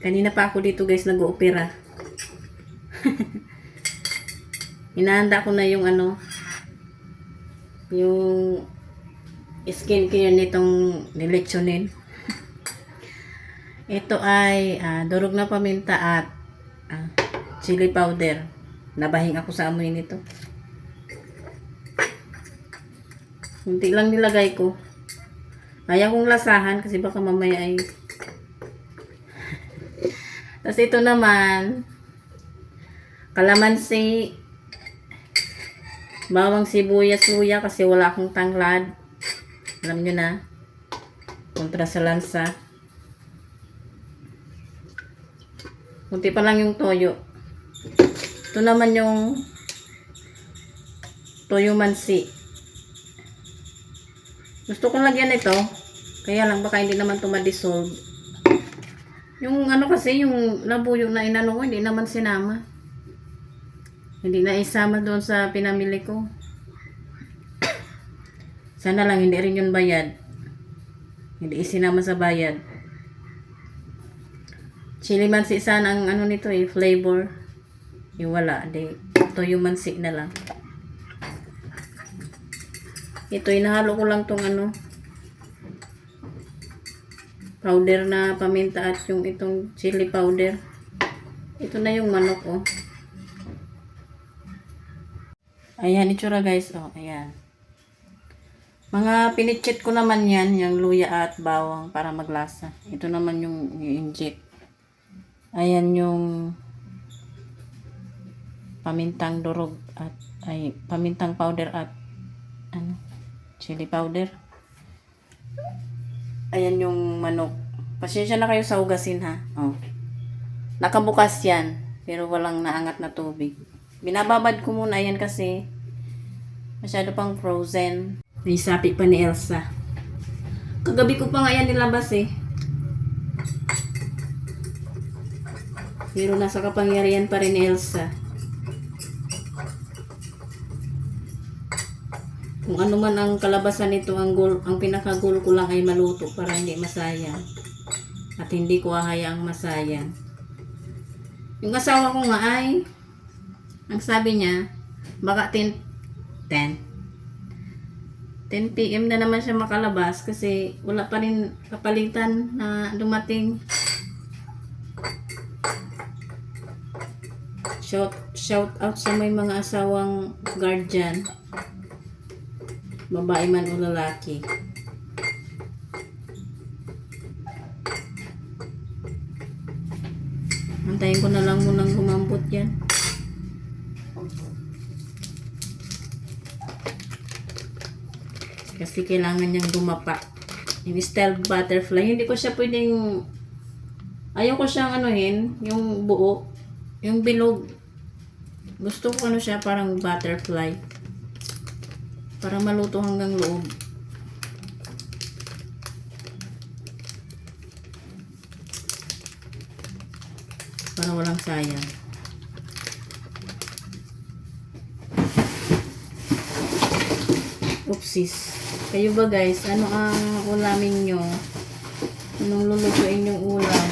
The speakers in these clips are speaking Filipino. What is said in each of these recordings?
Kanina pa ako dito guys nag-oopera. Inahanda ko na yung ano, yung skincare nitong nileksonin. Ito ay durog na paminta at chili powder. Nabahing ako sa amoy nito. Kunti lang nilagay ko. Ayaw kong lasahan kasi baka mamaya ay tapos ito naman kalamansi, bawang sibuyas, luya kasi wala akong tanglad. Alam nyo na, kontra sa lansa. Kunti pa lang yung toyo. Ito naman yung toyo mansi. Gusto kong lagyan ito, kaya lang baka hindi naman ito ma-dissolve. Yung ano kasi, yung labuyo na inano ko, hindi naman sinama. Hindi na isama doon sa pinamili ko. Sana lang hindi rin yun bayad. Hindi isinama sa bayad. Chili mansi sana ang ano nito flavor. Yung wala, toyo mansi na lang. Ito, inahalo ko lang tong ano, powder na paminta at yung itong chili powder. Ito na yung manok, oh. Ayan, itsura guys, oh, ayan. Mga pinitchit ko naman yan, yung luya at bawang para maglasa. Ito naman yung i-inject. Ayan yung pamintang durog at, pamintang powder at, ano, chili powder. Ayan yung manok. Pasensya na kayo sa hugasin ha. Oh. Nakabukas yan. Pero walang naangat na tubig. Binababad ko muna yan kasi masyado pang frozen. May sapi pa ni Elsa. Kagabi ko pa nga yan nilabas Pero nasa kapangyarihan pa rin ni Elsa. Kung ano man ang kalabasan nito, ang pinaka-goal ko lang ay maluto para hindi masayang. At hindi ko hahayaang masayang. Yung asawa ko nga ay, ang sabi niya, baka 10 PM na naman siya makalabas kasi wala pa rin kapalitan na dumating. Shout out sa may mga asawang guardian. Babae man o lalaki. Antayin ko na lang munang lumambot yan. Kasi kailangan niyang dumapa. Yung style butterfly. Hindi ko siya pwedeng, ayaw ko siyang anuhin, yung buo, yung bilog. Gusto ko ano siya, parang butterfly. Para maluto hanggang loob. Para walang sayang. Oopsies. Kayo ba guys, ano ang ulamin nyo? Anong lulutuin yung ulam?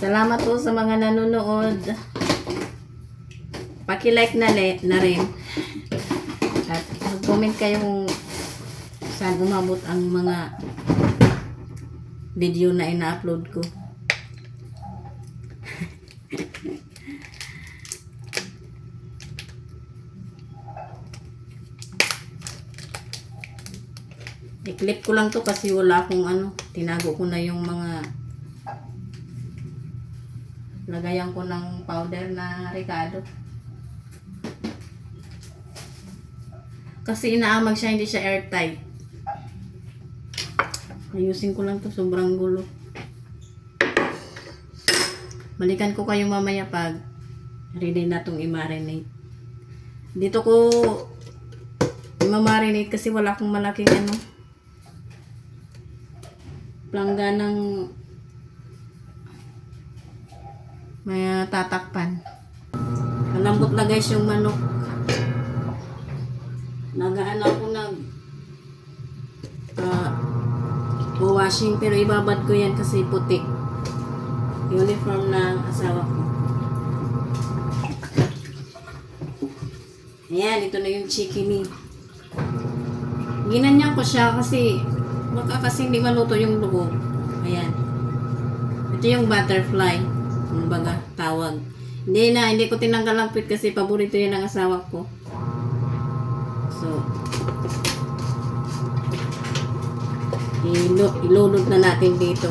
Salamat po sa mga nanonood. Paki-like na rin. At mag-comment kayo kung saan umabot ang mga video na ina-upload ko. I-clip ko lang to kasi wala akong ano, tinago ko na yung mga lagayan ko ng powder na Ricardo. Kasi inaamag siya, hindi siya airtight. Ayusin ko lang to, sobrang gulo. Balikan ko kayo mamaya pag ready na itong i-marinate. Dito ko i-marinate kasi wala akong malaking ano, plangganang may tatakpan. Malambot na guys yung manok. Nagaan ako o washing, pero ibabad ko yan kasi puti. Uniform ng asawa ko. Ayan, ito na yung chicken. Ginanyan ko siya kasi baka kasi hindi maluto yung loob. Ayan. Ito yung butterfly. Kumbaga, tawag. Hindi ko tinanggal ang pit kasi paborito yan ng asawa ko. So, ilulod na natin dito.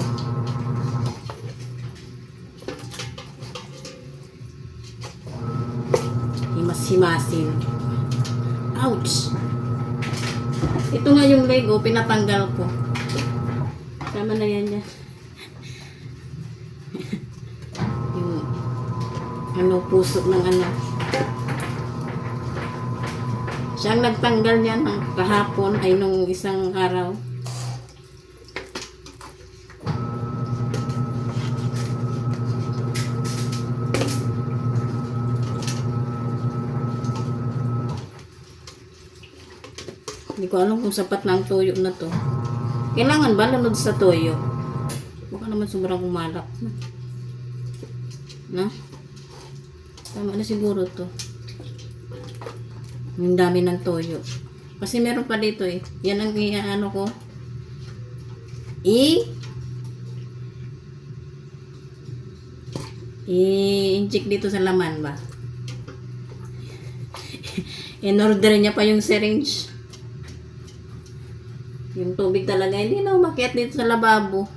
Himas-himasin. Ouch! Ito nga yung Lego, pinatanggal ko. Tama na yan yan. Yung puso ng ano. Siyang nagtanggal niya ng kahapon ay nung isang araw. Hindi ko alam kung sapat na ang toyo na to. Kailangan ba lunod sa toyo? Baka naman sobrang kumalap na. No? Tama na siguro to. Yung dami ng toyo. Kasi meron pa dito eh. Yan ang ano ko. I-inject dito sa laman ba? In-order niya pa yung syringe. Yung tubig talaga, hindi na umakyat dito sa lababo.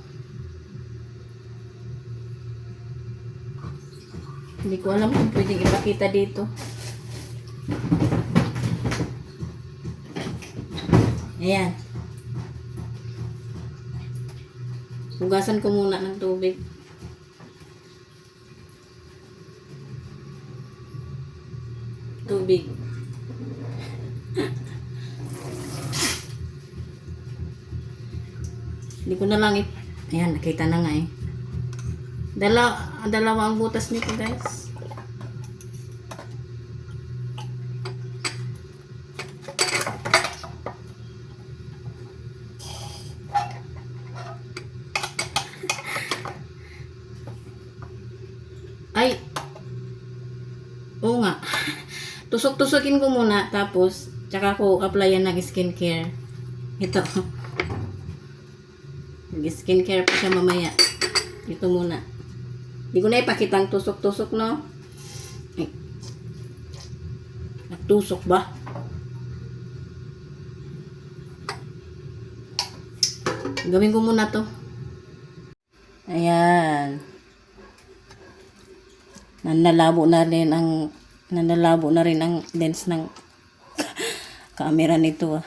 Hindi ko alam kung pwedeng ipakita dito. Ayan. Hugasan ko muna ng tubig. Tubig. Hindi ko na lang ayan, nakita na nga eh. Dalawa ang butas nito, guys. Ay. Oo nga. Tusok-tusokin ko muna tapos tsaka ko applyan ng skincare. Ito. Skincare pa siya mamaya. Ito muna. Hindi ko na ipakita ang tusok-tusok, no? Ay. Nagtusok ba? Gawin ko muna to. Ayan. Nanlalabo na rin ang lens ng camera nito.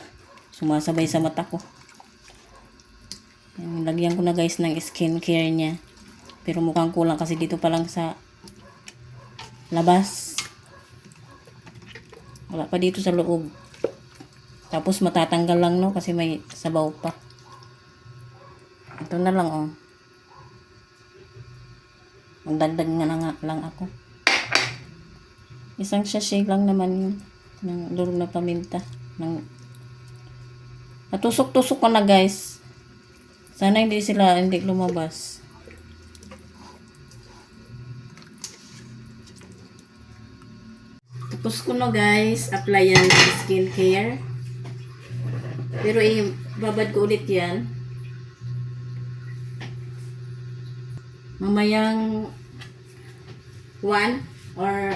Sumasabay sa mata ko. Lagyan ko na guys ng skincare niya. Pero mukhang kulang kasi dito pa lang sa labas. Wala pa dito sa loob. Tapos matatanggal lang, no, kasi may sabaw pa. Ito na lang, oh. Magdagdag nga lang ako. Isang sachet lang naman yun ng durog na paminta. Natusok-tusok ko na, guys. Sana hindi lumabas. Tapos ko na, guys, applyan ng skincare. Pero babad ko ulit yan. Mamayang 1 or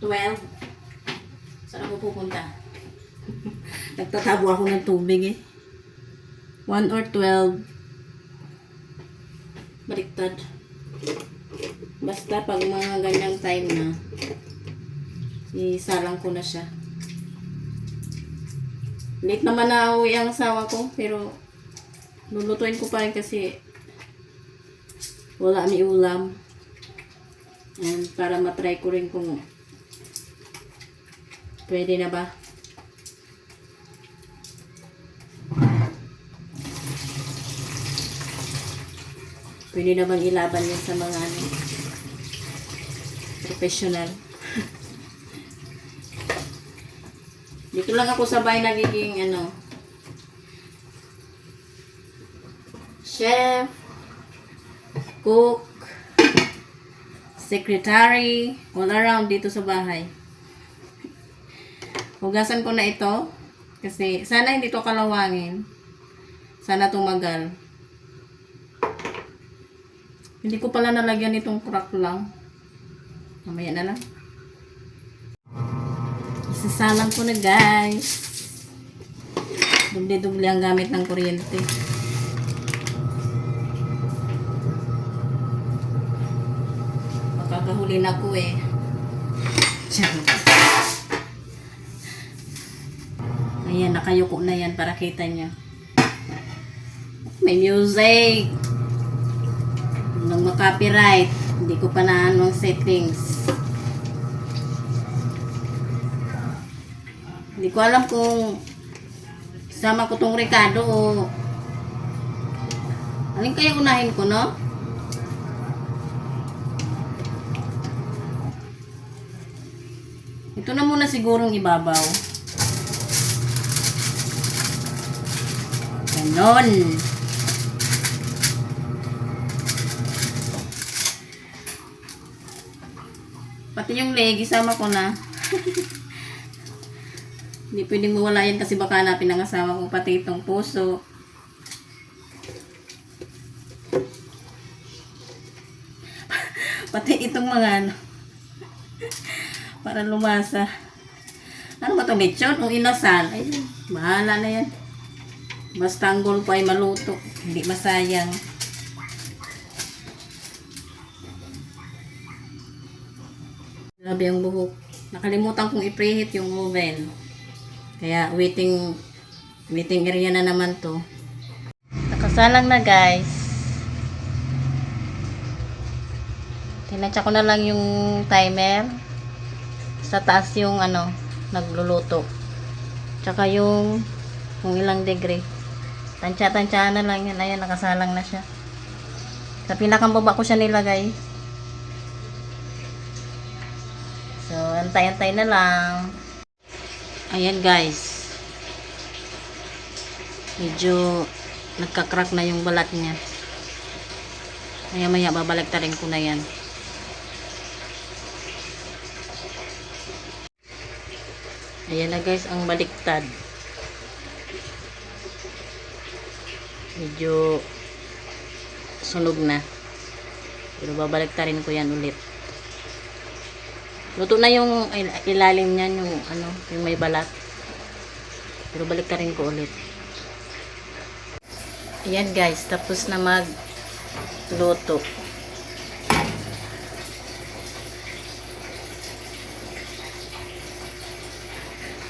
12. Saan ako pupunta? Nagtatabo ako ng tubig eh. 1 or 12. Baliktad. Basta pag mga ganyang time na, isalang ko na siya. Late naman na uwi ang asawa ko, pero lulutuin ko pa rin kasi wala ni ulam. And para matry ko rin kung pwede na ba. Pwede na bang ilaban yan sa mga professional. Dito lang ako sabay nagiging chef, cook, secretary, all around dito sa bahay. Hugasan ko na ito kasi sana hindi to kalawangin. Sana tumagal. Hindi ko pala nalagyan itong crack lang. Mamaya na lang. Isasalang ko na guys. Dubli-dubli ang gamit ng kuryente. Makakahuli na ko eh. Ayan, nakayuko na yan para kita nyo. May music. Nung makapiright, hindi ko pa naano ang settings. Hindi ko alam kung sama ko tong Ricardo o alin kaya unahin ko, no? Ito na muna sigurong ibabaw. Ganon. Pati yung leg, isama ko na. Hindi pwedeng mawala yan kasi baka hanapin ng asawa ko, pati itong puso. Pati itong mga ano. Para lumasa. Ano ba itong lechon? O inasal? Ay, bahala na yan. Basta ang goal ko ay maluto. Hindi masayang. Grabe ang buhok. Nakalimutan kong i-preheat yung oven. Kaya waiting area na naman to. Nakasalang na guys. Tinatsa ko na lang yung timer. Sa taas yung ano, nagluluto. Tsaka yung kung ilang degree. Tansya-tansya na lang yan. Ayan, nakasalang na siya. Sa pinakang baba ko siya nilagay. So, antay-antay na lang. Ayan guys. Medyo nagka-crack na yung balat niya. Maya-maya babaliktarin ko na yan. Ayan na guys ang baliktad. Medyo sunog na. Pero babaliktarin ko yan ulit. Luto na yung ilalim niyan, yung ano, yung may balat. Pero baliktarin ko ulit. Ayan guys, tapos na magluto.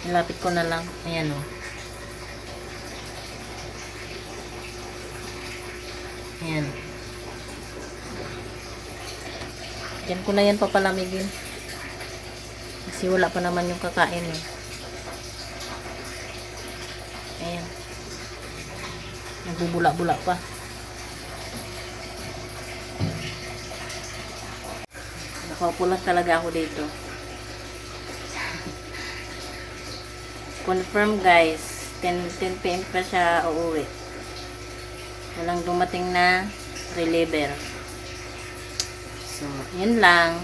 Ilapit ko na lang. Ayan o. Ayan. Diyan ko na yan papalamigin. Kasi wala pa naman yung kakain eh. Ayan. Nagbubula-bula pa. Nakaupo lang talaga ako dito. Confirm guys, 10 PM pa siya uuwi. Walang dumating na reliever. So, yun lang.